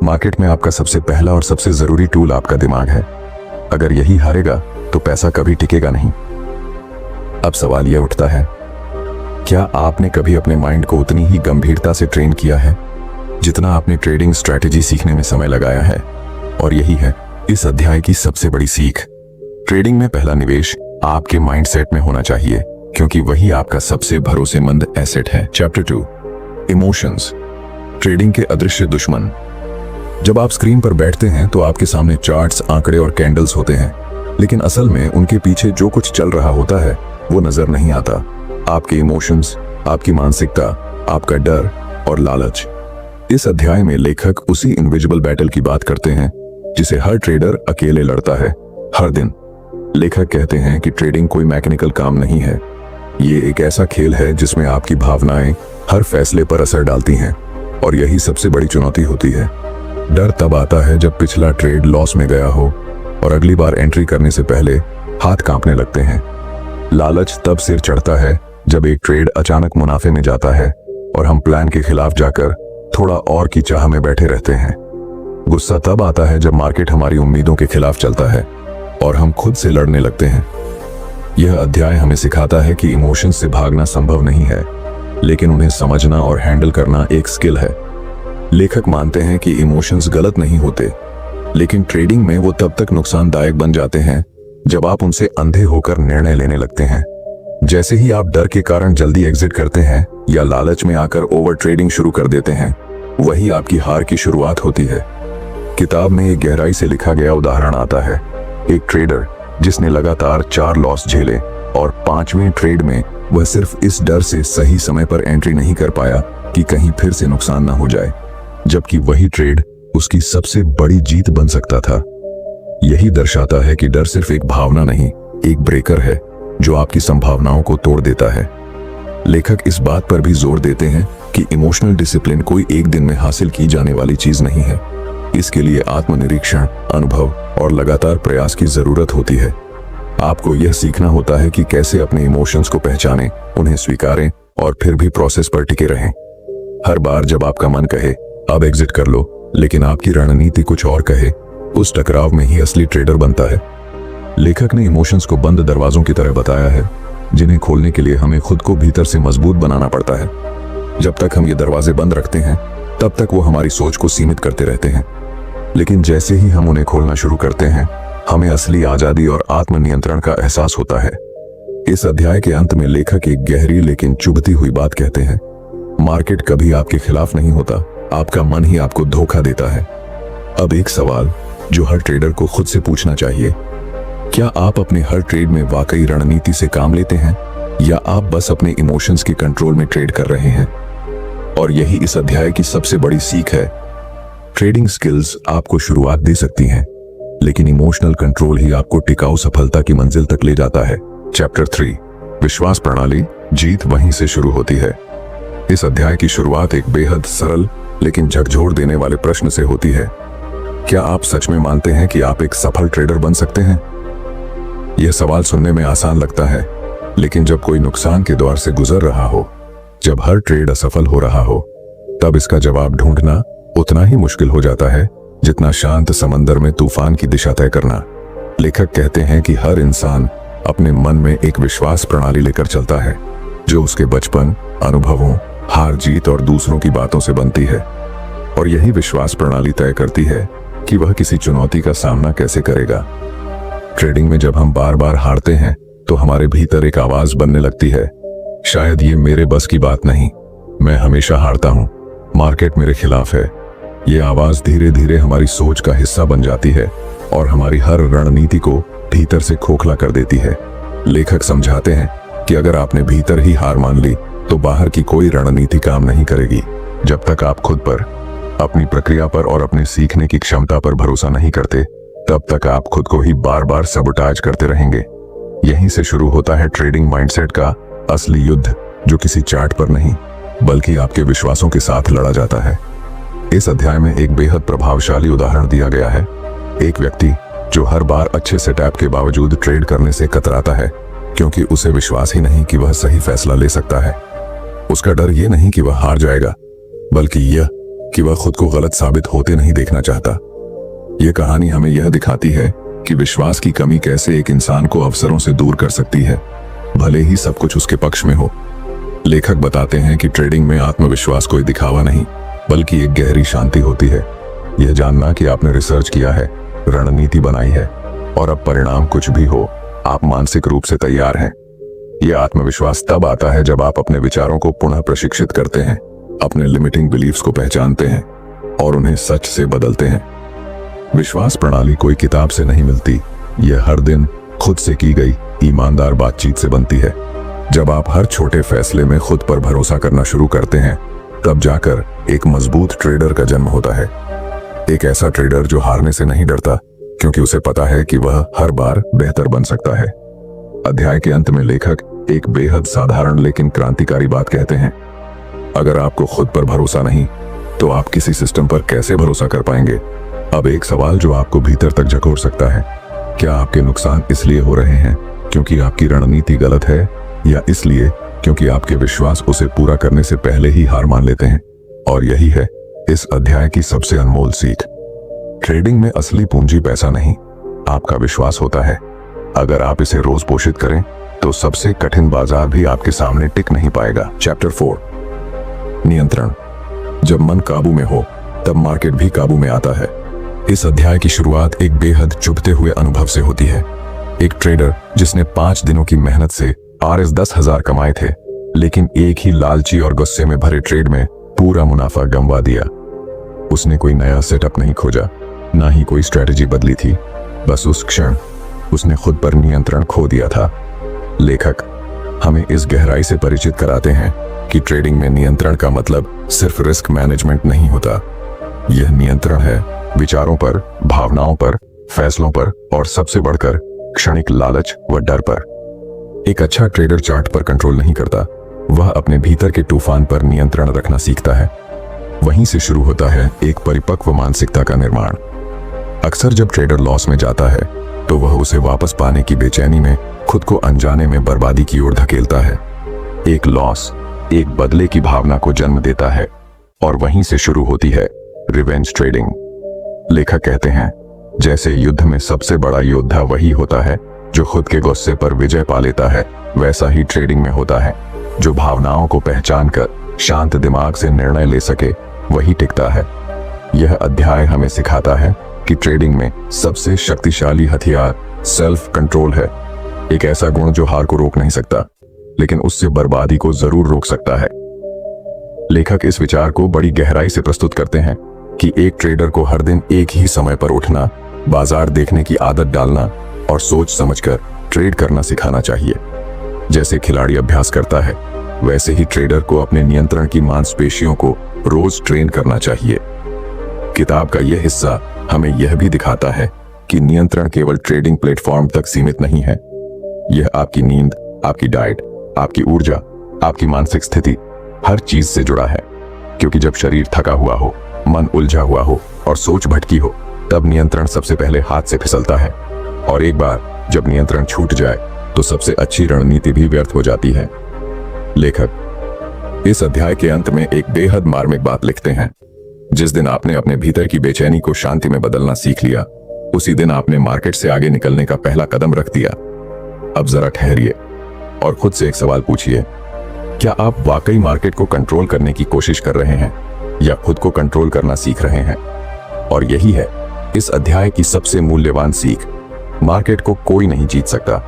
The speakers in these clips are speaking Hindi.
मार्केट में आपका सबसे पहला और सबसे जरूरी टूल आपका दिमाग है। अगर यही हारेगा तो पैसा कभी टिकेगा नहीं। अब सवाल यह उठता है, क्या आपने कभी अपने माइंड को उतनी ही गंभीरता से ट्रेन किया है जितना आपने ट्रेडिंग स्ट्रैटेजी सीखने में समय लगाया है? और यही है इस अध्याय की सबसे बड़ी सीख। ट्रेडिंग में पहला निवेश आपके माइंडसेट में होना चाहिए, क्योंकि वही आपका सबसे भरोसेमंद एसेट है। चैप्टर 2, इमोशंस, ट्रेडिंग के अदृश्य दुश्मन। जब आप स्क्रीन पर बैठते हैं तो आपके सामने चार्ट्स, आंकड़े और कैंडल्स होते हैं, लेकिन असल में उनके पीछे जो कुछ चल रहा होता है वो नजर नहीं आता। आपके इमोशंस, आपकी मानसिकता, आपका डर और लालच। इस अध्याय में लेखक उसी इनविजिबल बैटल की बात करते हैं जिसे हर ट्रेडर अकेले लड़ता है हर दिन। लेखक कहते हैं कि ट्रेडिंग कोई मैकेनिकल काम नहीं है, ये एक ऐसा खेल है जिसमें आपकी भावनाएं हर फैसले पर असर डालती हैं, और यही सबसे बड़ी चुनौती होती है। डर तब आता है जब पिछला ट्रेड लॉस में गया हो और अगली बार एंट्री करने से पहले हाथ कांपने लगते हैं। लालच तब सिर चढ़ता है जब एक ट्रेड अचानक मुनाफे में जाता है और हम प्लान के खिलाफ जाकर थोड़ा और की चाह में बैठे रहते हैं। गुस्सा तब आता है जब मार्केट हमारी उम्मीदों के खिलाफ चलता है और हम खुद से लड़ने लगते हैं। यह अध्याय हमें सिखाता है कि इमोशंस से भागना संभव नहीं है, लेकिन उन्हें समझना और हैंडल करना एक स्किल है। लेखक मानते हैं कि इमोशंस गलत नहीं होते, लेकिन ट्रेडिंग में वो तब तक नुकसानदायक बन जाते हैं जब आप उनसे अंधे होकर निर्णय लेने लगते हैं। जैसे ही आप डर के कारण जल्दी एग्जिट करते हैं या लालच में आकर ओवर ट्रेडिंग शुरू कर देते हैं, वही आपकी हार की शुरुआत होती है। किताब में एक गहराई से लिखा गया उदाहरण आता है। एक ट्रेडर जिसने लगातार 4 लॉस झेले और 5वें ट्रेड में वह सिर्फ इस डर से सही समय पर एंट्री नहीं कर पाया कि कहीं फिर से नुकसान ना हो जाए, जबकि वही ट्रेड उसकी सबसे बड़ी जीत बन सकता था। यही दर्शाता है कि डर सिर्फ एक भावना नहीं, एक ब्रेकर है जो आपकी संभावनाओं को तोड़ देता है। लेखक इस बात पर भी जोर देते हैं कि इमोशनल डिसिप्लिन कोई एक दिन में हासिल की जाने वाली चीज नहीं है। इसके लिए आत्मनिरीक्षण, अनुभव और लगातार प्रयास की जरूरत होती है। आपको यह सीखना होता है कि कैसे अपने इमोशंस को पहचानें, उन्हें स्वीकारें और फिर भी प्रोसेस पर टिके रहें। हर बार जब आपका मन कहे अब एग्जिट कर लो, लेकिन आपकी रणनीति कुछ और कहे, उस टकराव में ही असली ट्रेडर बनता है। लेखक ने इमोशंस को बंद दरवाजों की तरह बताया है, जिन्हें खोलने के लिए हमें खुद को भीतर से मजबूत बनाना पड़ता है। जब तक हम ये दरवाजे बंद रखते हैं, तब तक वो हमारी सोच को सीमित करते रहते हैं, लेकिन जैसे ही हम उन्हें खोलना शुरू करते हैं, हमें असली आजादी और आत्मनियंत्रण का एहसास होता है। इस अध्याय के अंत में लेखक एक गहरी लेकिन चुभती हुई बात कहते हैं। मार्केट कभी आपके खिलाफ नहीं होता, आपका मन ही आपको धोखा देता है। अब एक सवाल जो हर ट्रेडर को खुद से पूछना चाहिए, क्या आप अपने हर ट्रेड में वाकई रणनीति से काम लेते हैं या आप बस अपने इमोशंस के कंट्रोल में ट्रेड कर रहे हैं? और यही इस अध्याय की सबसे बड़ी सीख है। ट्रेडिंग स्किल्स आपको शुरुआत दे सकती हैं, लेकिन इमोशनल कंट्रोल ही आपको टिकाऊ सफलता की मंजिल तक ले जाता है। चैप्टर 3, विश्वास प्रणाली, जीत वहीं से शुरू होती है। इस अध्याय की शुरुआत एक बेहद सरल लेकिन झकझोर देने वाले प्रश्न से होती है। क्या आप सच में मानते हैं कि आप एक सफल ट्रेडर बन सकते हैं? यह सवाल सुनने में आसान लगता है, लेकिन जब कोई नुकसान के दौर से गुजर रहा हो, जब हर ट्रेड असफल हो रहा हो, तब इसका जवाब ढूंढना उतना ही मुश्किल हो जाता है जितना शांत समंदर में तूफान की दिशा तय करना। लेखक कहते हैं कि हर इंसान अपने मन में एक विश्वास प्रणाली लेकर चलता है, जो उसके बचपन, अनुभवों, हार जीत और दूसरों की बातों से बनती है। और यही विश्वास प्रणाली तय करती है कि वह किसी चुनौती का सामना कैसे करेगा। ट्रेडिंग में जब हम बार बार हारते हैं तो हमारे भीतर एक आवाज बनने लगती है, शायद ये मेरे बस की बात नहीं, मैं हमेशा हारता हूं, मार्केट मेरे खिलाफ है। ये आवाज धीरे धीरे हमारी सोच का हिस्सा बन जाती है और हमारी हर रणनीति को भीतर से खोखला कर देती है। लेखक समझाते हैं कि अगर आपने भीतर ही हार मान ली तो बाहर की कोई रणनीति काम नहीं करेगी। जब तक आप खुद पर, अपनी प्रक्रिया पर और अपने सीखने की क्षमता पर भरोसा नहीं करते, तब तक आप खुद को ही बार बार सबोटाज करते रहेंगे। यहीं से शुरू होता है ट्रेडिंग माइंडसेट का असली युद्ध, जो किसी चार्ट पर नहीं बल्कि आपके विश्वासों के साथ लड़ा जाता है। इस अध्याय में एक बेहद प्रभावशाली उदाहरण दिया गया है। एक व्यक्ति जो हर बार अच्छे सेटअप के बावजूद ट्रेड करने से कतराता है, क्योंकि उसे विश्वास ही नहीं कि वह सही फैसला ले सकता है। उसका डर यह नहीं कि वह हार जाएगा, बल्कि यह कि वह खुद को गलत साबित होते नहीं देखना चाहता। यह कहानी हमें यह दिखाती है कि विश्वास की कमी कैसे एक इंसान को अवसरों से दूर कर सकती है, भले ही सब कुछ उसके पक्ष में हो। लेखक बताते हैं कि ट्रेडिंग में आत्मविश्वास कोई दिखावा नहीं, बल्कि एक गहरी शांति होती है। यह जानना कि आपने रिसर्च किया है, रणनीति बनाई है और अब परिणाम कुछ भी हो, आप मानसिक रूप से तैयार हैं। यह आत्मविश्वास तब आता है जब आप अपने विचारों को पुनः प्रशिक्षित करते हैं, अपने लिमिटिंग बिलीफ्स को पहचानते हैं और उन्हें सच से बदलते हैं। विश्वास प्रणाली कोई किताब से नहीं मिलती, यह हर दिन खुद से की गई ईमानदार बातचीत से बनती है। जब आप हर छोटे फैसले में खुद पर भरोसा करना शुरू करते हैं, तब जाकर एक मजबूत ट्रेडर का जन्म होता है। एक ऐसा ट्रेडर जो हारने से नहीं डरता, क्योंकि उसे पता है कि वह हर बार बेहतर बन सकता है। अध्याय के अंत में लेखक एक बेहद साधारण लेकिन क्रांतिकारी बात कहते हैं। अगर आपको खुद पर भरोसा नहीं, तो आप किसी सिस्टम पर कैसे भरोसा कर पाएंगे? अब एक सवाल जो आपको भीतर तक झकोर सकता है, क्या आपके नुकसान इसलिए हो रहे हैं क्योंकि आपकी रणनीति गलत है, या इसलिए क्योंकि आपके विश्वास उसे पूरा करने से पहले ही हार मान लेते हैं? और यही है इस अध्याय की सबसे अनमोल सीख। ट्रेडिंग में असली पूंजी पैसा नहीं, आपका विश्वास होता है। अगर आप इसे रोज पोषित करें, तो सबसे कठिन बाजार भी आपके सामने टिक नहीं पाएगा। चैप्टर 4, नियंत्रण। जब मन काबू में हो, तब मार्केट भी काबू में आता है। इस अध्याय की शुरुआत एक बेहद चुभते हुए अनुभव से होती है। एक ट्रेडर जिसने 5 दिनों की मेहनत से RS 10,000 कमाए थे, लेकिन एक ही लालची और गुस्से में भरे ट्रेड में पूरा मुनाफा गंवा दिया। उसने कोई नया सेटअप नहीं खोजा, ना ही कोई स्ट्रेटजी बदली थी। बस उस क्षण उसने खुद पर नियंत्रण खो दिया था। लेखक हमें इस गहराई से परिचित कराते हैं कि ट्रेडिंग में नियंत्रण का मतलब सिर्फ रिस्क मैनेजमेंट नहीं होता। यह नियंत्रण है विचारों पर, भावनाओं पर, फैसलों पर और सबसे बढ़कर क्षणिक लालच व डर पर। एक अच्छा ट्रेडर चार्ट पर कंट्रोल नहीं करता, वह अपने भीतर के तूफान पर नियंत्रण रखना सीखता है। वहीं से शुरू होता है एक परिपक्व मानसिकता का निर्माण। अक्सर जब ट्रेडर लॉस में जाता है, तो वह उसे वापस पाने की बेचैनी में खुद को अनजाने में बर्बादी की ओर धकेलता है। एक लॉस एक बदले की भावना को जन्म देता है और वहीं से शुरू होती है रिवेंज ट्रेडिंग। लेखक कहते हैं, जैसे युद्ध में सबसे बड़ा योद्धा वही होता है जो खुद के गुस्से पर विजय पा लेता है, वैसा ही ट्रेडिंग में होता है। जो भावनाओं को पहचान कर शांत दिमाग से निर्णय ले सके, वही टिकता है। यह अध्याय हमें सिखाता है कि ट्रेडिंग में सबसे शक्तिशाली हथियार सेल्फ कंट्रोल है। एक ऐसा गुण जो हार को रोक नहीं सकता, लेकिन उससे बर्बादी को जरूर रोक सकता है। लेखक इस विचार को बड़ी गहराई से प्रस्तुत करते हैं कि एक ट्रेडर को हर दिन एक ही समय पर उठना, बाजार देखने की आदत डालना और सोच समझकर ट्रेड करना सिखाना चाहिए। जैसे खिलाड़ी अभ्यास करता है, वैसे ही ट्रेडर को अपने नियंत्रण की मांसपेशियों को रोज ट्रेन करना चाहिए। किताब का यह हिस्सा हमें यह भी दिखाता है कि नियंत्रण केवल ट्रेडिंग प्लेटफॉर्म तक सीमित नहीं है। यह आपकी नींद, आपकी डाइट, आपकी ऊर्जा, आपकी मानसिक स्थिति, हर चीज से जुड़ा है। क्योंकि जब शरीर थका हुआ हो, मन उलझा हुआ हो और सोच भटकी हो, तब नियंत्रण सबसे पहले हाथ से फिसलता है। और एक बार जब नियंत्रण छूट जाए, तो सबसे अच्छी रणनीति भी व्यर्थ हो जाती है। लेखक इस अध्याय के अंत में एक बेहद मार्मिक बात लिखते हैं। जिस दिन आपने अपने भीतर की बेचैनी को शांति में बदलना सीख लिया, उसी दिन आपने मार्केट से आगे निकलने का पहला कदम रख दिया। अब जरा ठहरिए और खुद से एक सवाल पूछिए, क्या आप वाकई मार्केट को कंट्रोल करने की कोशिश कर रहे हैं या खुद को कंट्रोल करना सीख रहे हैं? और यही है इस अध्याय की सबसे मूल्यवान सीख। मार्केट को कोई नहीं जीत सकता,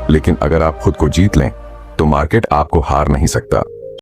लेकिन अगर आप खुद को जीत लें, तो मार्केट आपको हार नहीं सकता।